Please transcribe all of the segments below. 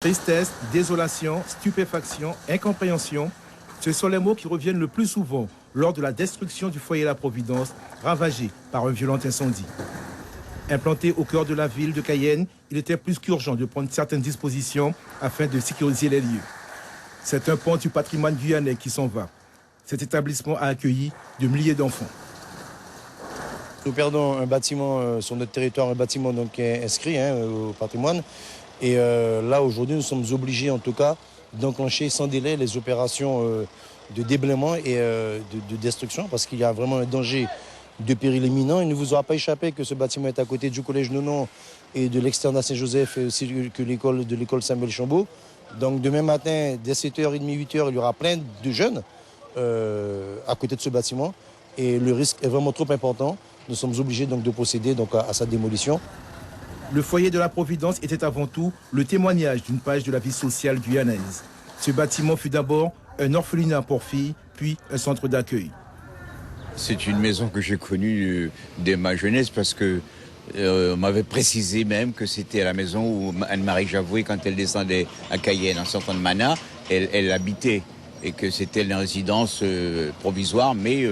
Tristesse, désolation, stupéfaction, incompréhension, ce sont les mots qui reviennent le plus souvent lors de la destruction du foyer La Providence, ravagé par un violent incendie. Implanté au cœur de la ville de Cayenne, il était plus qu'urgent de prendre certaines dispositions afin de sécuriser les lieux. C'est un pan du patrimoine guyanais qui s'en va. Cet établissement a accueilli de milliers d'enfants. Nous perdons un bâtiment sur notre territoire, un bâtiment donc, qui est inscrit au patrimoine. Et là, aujourd'hui, nous sommes obligés, en tout cas, d'enclencher sans délai les opérations de déblaiement et de destruction, parce qu'il y a vraiment un danger de péril imminent. Il ne vous aura pas échappé que ce bâtiment est à côté du collège Nonon et de l'externat Saint-Joseph et aussi que l'école Samuel Chambaud. Donc demain matin, dès 7h30, 8h, il y aura plein de jeunes à côté de ce bâtiment. Et le risque est vraiment trop important. Nous sommes obligés donc de procéder donc, à sa démolition. Le foyer de la Providence était avant tout le témoignage d'une page de la vie sociale guyanaise. Ce bâtiment fut d'abord un orphelinat pour filles, puis un centre d'accueil. C'est une maison que j'ai connue dès ma jeunesse parce que on m'avait précisé même que c'était la maison où Anne-Marie Javoué, quand elle descendait à Cayenne en sortant de Mana, elle habitait et que c'était une résidence provisoire mais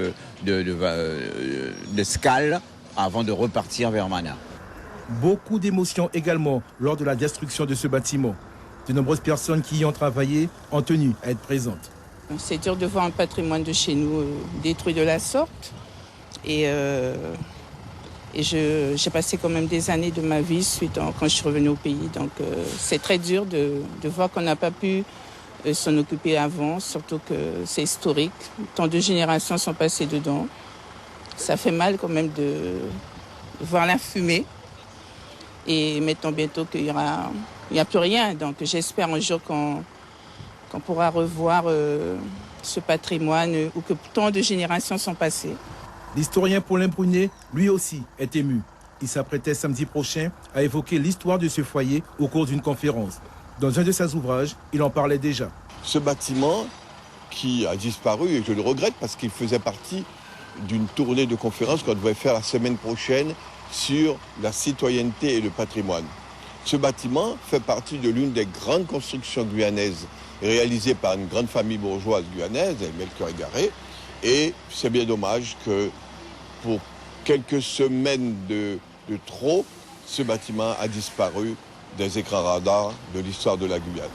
de Scales avant de repartir vers Mana. Beaucoup d'émotions également lors de la destruction de ce bâtiment. De nombreuses personnes qui y ont travaillé ont tenu à être présentes. C'est dur de voir un patrimoine de chez nous détruit de la sorte. Et j'ai passé quand même des années de ma vie quand je suis revenue au pays. Donc c'est très dur de voir qu'on n'a pas pu s'en occuper avant, surtout que c'est historique. Tant de générations sont passées dedans. Ça fait mal quand même de voir la fumée. Et mettons bientôt qu'il n'y a plus rien. Donc j'espère un jour qu'on pourra revoir ce patrimoine où que tant de générations sont passées. L'historien Paulin Brunet, lui aussi, est ému. Il s'apprêtait samedi prochain à évoquer l'histoire de ce foyer au cours d'une conférence. Dans un de ses ouvrages, il en parlait déjà. Ce bâtiment qui a disparu, et je le regrette parce qu'il faisait partie d'une tournée de conférences qu'on devait faire la semaine prochaine sur la citoyenneté et le patrimoine. Ce bâtiment fait partie de l'une des grandes constructions guyanaises réalisées par une grande famille bourgeoise guyanaise, Melchior Égaré, et c'est bien dommage que pour quelques semaines de trop, ce bâtiment a disparu des écrans radars de l'histoire de la Guyane.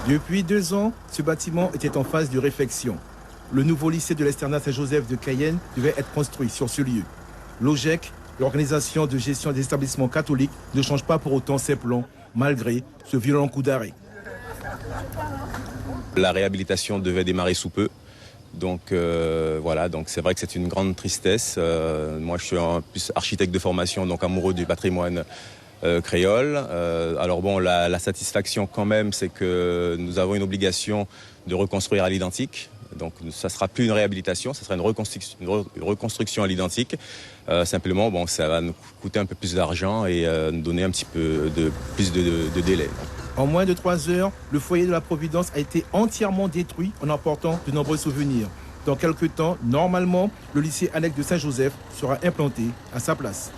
Depuis 2 ans, ce bâtiment était en phase de réfection. Le nouveau lycée de l'externat Saint-Joseph de Cayenne devait être construit sur ce lieu. L'OGEC, l'organisation de gestion des établissements catholiques, ne change pas pour autant ses plans, malgré ce violent coup d'arrêt. La réhabilitation devait démarrer sous peu. Donc voilà, donc c'est vrai que c'est une grande tristesse. Moi, je suis plus architecte de formation, donc amoureux du patrimoine créole. Alors bon, la satisfaction quand même, c'est que nous avons une obligation de reconstruire à l'identique. Donc ça ne sera plus une réhabilitation, ça sera une reconstruction à l'identique. Simplement, bon, ça va nous coûter un peu plus d'argent et nous donner un petit peu plus de délai. En moins de 3 heures, le foyer de la Providence a été entièrement détruit en emportant de nombreux souvenirs. Dans quelques temps, normalement, le lycée annexe de Saint-Joseph sera implanté à sa place.